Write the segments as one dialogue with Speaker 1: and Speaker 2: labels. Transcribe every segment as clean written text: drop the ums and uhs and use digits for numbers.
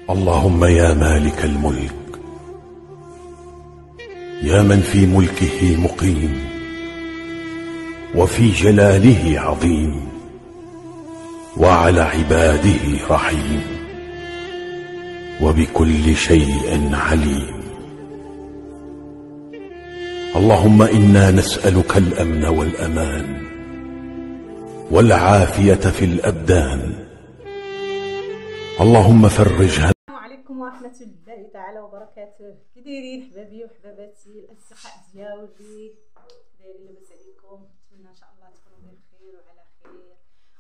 Speaker 1: اللهم يا مالك الملك، يا من في ملكه مقيم وفي جلاله عظيم وعلى عباده رحيم وبكل شيء عليم. اللهم إنا نسألك الأمن والأمان والعافية في الأبدان. اللهم فرج
Speaker 2: السلام عليكم ورحمة الله تعالى وبركاته. كي دايرين حبابي وحباباتي الأصدقاء ديالي؟ دايرين لاباس عليكم؟ نتمنى إن شاء الله تكونوا بخير وعلى خير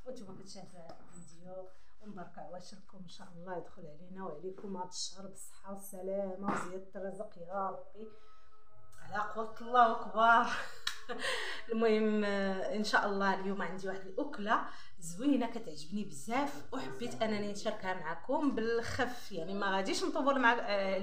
Speaker 2: وانتم كتشاهدوا الفيديو، ونبارك عواشركم إن شاء الله يدخل علينا وعليكم هذا الشهر بالصحة والسلامة وزيادة الرزق يا ربي على قوة الله أكبر. المهم ان شاء الله اليوم عندي واحد الاكله زوينه كتعجبني بزاف وحبيت انني نشاركها معكم بالخف، يعني ما غاديش نطول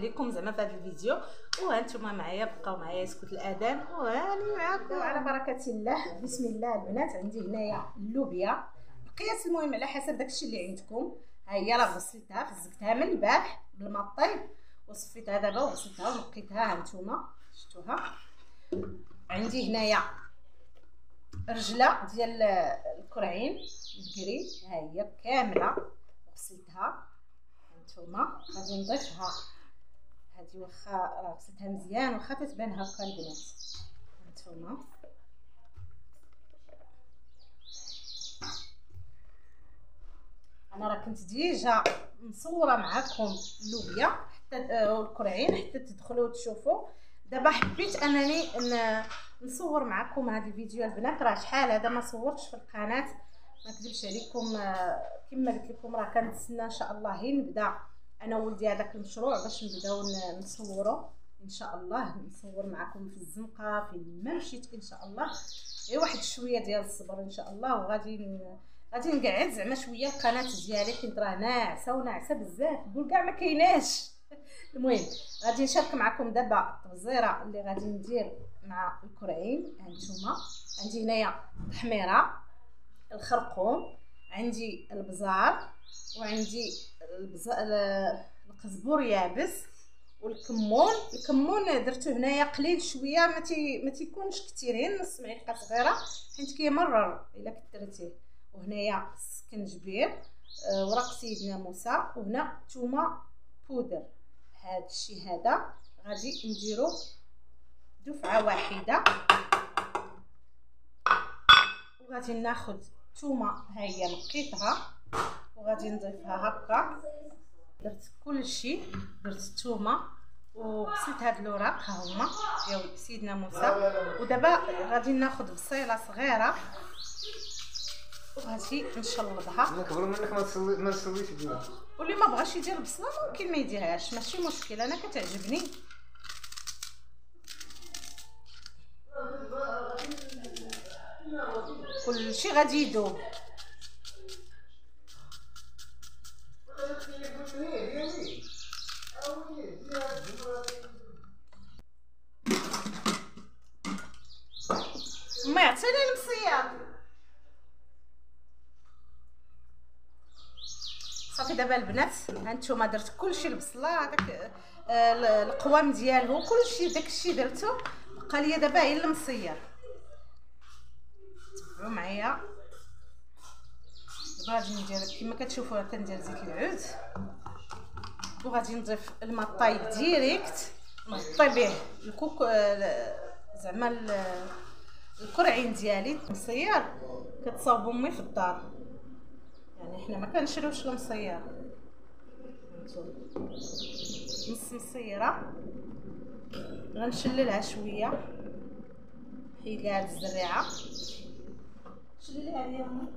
Speaker 2: لكم زعما في هذا الفيديو، وانتم معايا بقاو معايا يسكت الاذان واني معكم على بركه الله. بسم الله البنات. عندي هنايا اللوبيا القياس، المهم على حسب داكشي اللي عندكم. ها هي راه غسلتها فزقتها من البارح بالماء الطيب وصفيتها دابا وغسلتها ونقيتها، ها نتوما شفتوها. عندي هنايا رجله ديال الكرعين الكري، ها هي كامله غسلتها هانتوما. غادي نضيفها هذه، واخا راه غسلتها مزيان واخا تتبان هكا البنات هانتوما. انا راه كنت ديجا مصوره معكم اللوبيا حتى الكرعين حتى تدخلوا تشوفوا. دابا حبيت انني نصور معكم هذا الفيديو البنات، راه شحال هذا ما صورتش في القناه، ما نكذبش عليكم. كما قلت لكم راه كنتسنى ان شاء الله هي نبدا انا وولدي هذاك المشروع باش نبداو نصوروا ان شاء الله. نصور معكم في الزنقه في ما مشيت ان شاء الله، غير واحد شويه ديال الصبر ان شاء الله. وغادي نقعد زعما شويه القناه ديالي حيت راه ناعسه وناعسه بزاف، نقول كاع ما كايناش. المهم غادي نشارك معكم دابا التبزيره اللي غادي ندير مع الكرعين. هانتوما عندي هنايا الحميره، الخرقوم، عندي البزار، وعندي القزبور يابس، والكمون. الكمون درتو هنايا قليل شويه، ما تيكونش كثيرين، نص معلقه صغيره حيت كيمرر الا كثرتيه. وهنايا السكنجبير، ورق سيدنا موسى، وهنا ثومه بودر. هذا الشيء هذا غادي نديرو دفعه واحده، وغادي ناخذ ثومه ها هي نقيتها وغادي نضيفها هكا. درت كل شيء، درت الثومه وغسلت هاد الاوراق ها هما ديال سيدنا موسى. ودابا غادي ناخذ بصيله صغيره وغادي نشلضها.
Speaker 3: قبل منك ما نسويش بها،
Speaker 2: واللي ما بغاش يدير البصله ممكن ما يديرهاش، ماشي مشكل، انا كتعجبني. كلشي غادي يذوب. ما يعطيني المصياد صافي. دابا البنات هانتوما درت كلشي، البصله هذاك القوام ديالو كلشي داكشي درتو، بقى ليا دابا غير المصير. تبعوا معايا دابا. غادي ندير كما كتشوفوا كندير زيت العود، وغادي نضيف الماء الطايب ديريكت نغطي به الكوك زعما الكرعين ديالي. المصير كتصاوب امي في الدار، يعني حنا ما كنشريوش المصير. نص مصيره غنشللها شويه، حيد ليها هاد الزريعه، شلليها ليا امي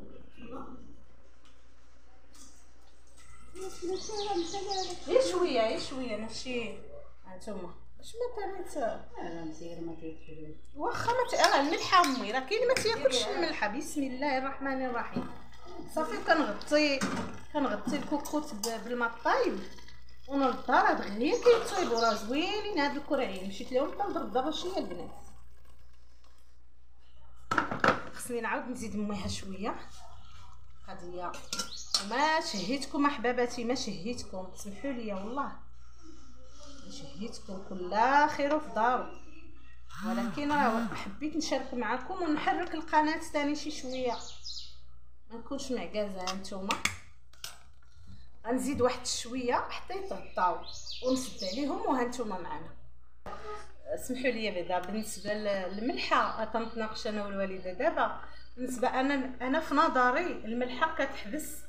Speaker 2: غير شويه غير شويه، ماشي هانتوما باش ما تانيت
Speaker 4: مزير ما تياكلوش
Speaker 2: واخا ما الملحه امي راه كاين ما تياكلش الملحه. بسم الله الرحمن الرحيم. صافي كنغطي الكوكوت بالماء الطايب ونردها. راه دغيا كيطيبوا، راه زوينين هاد الكرعين. مشيت لهم كنضرب دابا شويه البنات. خصني نعاود نزيد ميها شويه، هادي هي وما شهيتكم احباباتي، ما شهيتكم، تسمحوا لي والله ما شهيتكم، كل خير في دارو. ولكن راه حبيت نشارك معكم ونحرك القناه ثاني شي شويه، ما نكونش معكازه. نتوما غنزيد واحد شويه حتى يتغطاو ونسد عليهم، وهانتوما معنا. اسمحوا لي بعدا بالنسبه للملحه كنتناقش انا والوالده دابا. بالنسبه انا في نظري الملحه كتحبس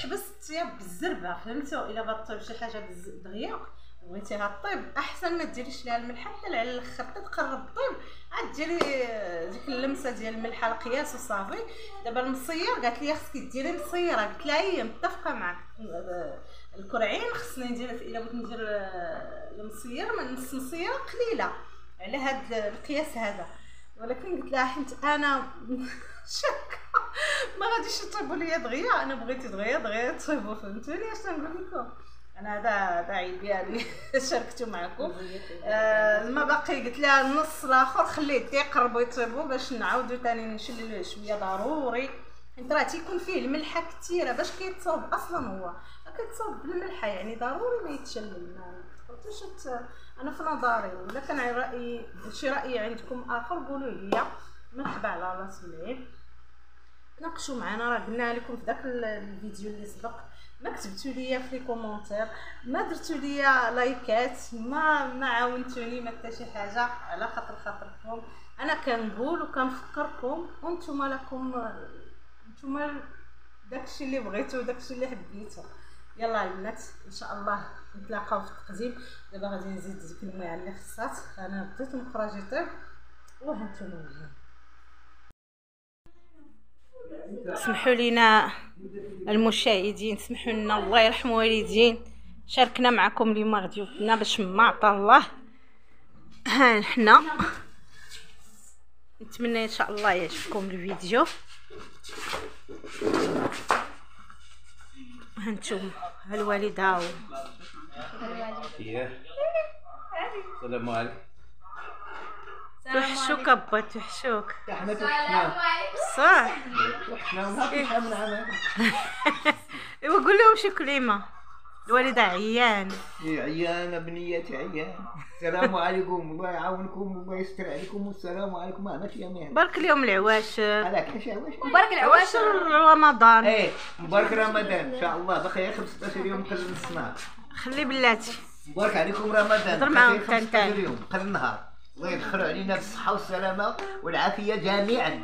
Speaker 2: الطياب بالزربه، فهمتوا؟ الا بغات طيب شي حاجه دغيا بغيتيها طيب احسن ما ديريش ليها الملحه حتى على الاخر، حتى تقرب طيب عاد ديري ديك اللمسه ديال الملحه القياس وصافي. دابا المصير قالت لي خصك ديري مصيره، قلت لها هي متفقه معك. الكرعين خصني ندير الا بغيت ندير المصير من نص مصيره قليله على هذا القياس هذا، ولكن قلت لها حيت انا شاكه ما غاديش يطيبوا ليا دغيا، انا بغيتي دغيا يطيبوا، فهمتوني اش نقول لكم؟ انا هذا عيب ديالي شاركته معكم. ما باقي قلت لها النص الاخر خليه يقربوا يطيبوا باش نعاودوا ثاني نشللوه شويه ضروري، حيت راه تيكون فيه الملحه كثيره باش كيتصاوب اصلا، هو كيتصاوب بالملحه يعني ضروري ما يتشلل. ما تقولوش انا في نظري، ولا كان رايي شي راي عندكم اخر قولوا لي. مرحبا على راس العين، ناقشوا معنا. راه قلنا لكم في داك الفيديو اللي سبق، ما كتبتوا لي في لي كومونتير، ما درتوا لي لايكات، ما عاونتوني ما حتى شي حاجه. على خاطركم انا كنقول وكنفكركم، وانتم لكم نتوما داكشي اللي بغيتو داكشي اللي حبيتو. يلا البنات ان شاء الله نتلاقاو في التقديم. دابا غادي نزيد ديك الماء اللي خصات، انا بديت مخرج يطيب وهانتوما معايا. اسمحوا لينا المشاهدين، اسمحوا لنا، الله يرحم والدين، شاركنا معكم اليوم غديوتنا باش ما عطا الله. ها حنا نتمنى ان شاء الله يعجبكم الفيديو. هانتوما ها الوالده ها هو.
Speaker 3: السلام عليكم.
Speaker 2: توحشوك ابا توحشوك.
Speaker 3: احنا توحشنا
Speaker 2: صح
Speaker 3: توحشنا وما فيش من عمل.
Speaker 2: ايوا قول لهم شي كلمه. الوالده عيان.
Speaker 3: عيانه بنيتي عيان. السلام عليكم، الله يعاونكم والله يستر عليكم، والسلام عليكم. ما ماشي يا
Speaker 2: بارك اليوم العواش.
Speaker 3: على كاش عواش.
Speaker 2: مبارك العواش رمضان.
Speaker 3: ايه مبارك رمضان ان شاء الله. باقي 15 يوم قبل النهار.
Speaker 2: خلي بلاتي.
Speaker 3: مبارك عليكم رمضان.
Speaker 2: هضر معاهم
Speaker 3: 15 يوم قبل النهار. الله يدخلوا علينا بالصحه والسلامه والعافيه جميعا،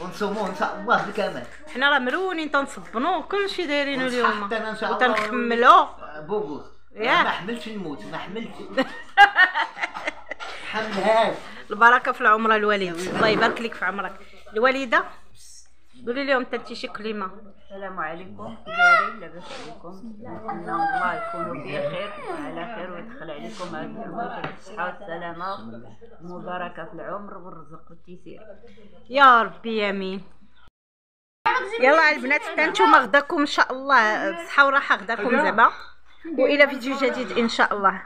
Speaker 3: ونصوموه ان شاء الله بالكمال.
Speaker 2: حنا راه مرونين تنصبنوا كلشي دايرينو اليوم
Speaker 3: وتنخملوا بوغوس. ما حملتش الموت، ما حملتش حملهاش.
Speaker 2: البركه في العمره الوالد، الله يبارك لك في عمرك. الوالده قولي لهم انت شي كلمه.
Speaker 4: السلام عليكم، كي دايرين؟ لاباس عليكم؟ نتمنى الله يكونوا بخير وعلى خير ويدخل عليكم هذه العمر بالصحه والسلامه والبركه في العمر والرزق والتيسير
Speaker 2: يا ربي امين. يلا البنات حتى نتوما غداكم ان شاء الله بصحه وراحه غداكم زعما، والى فيديو جديد ان شاء الله.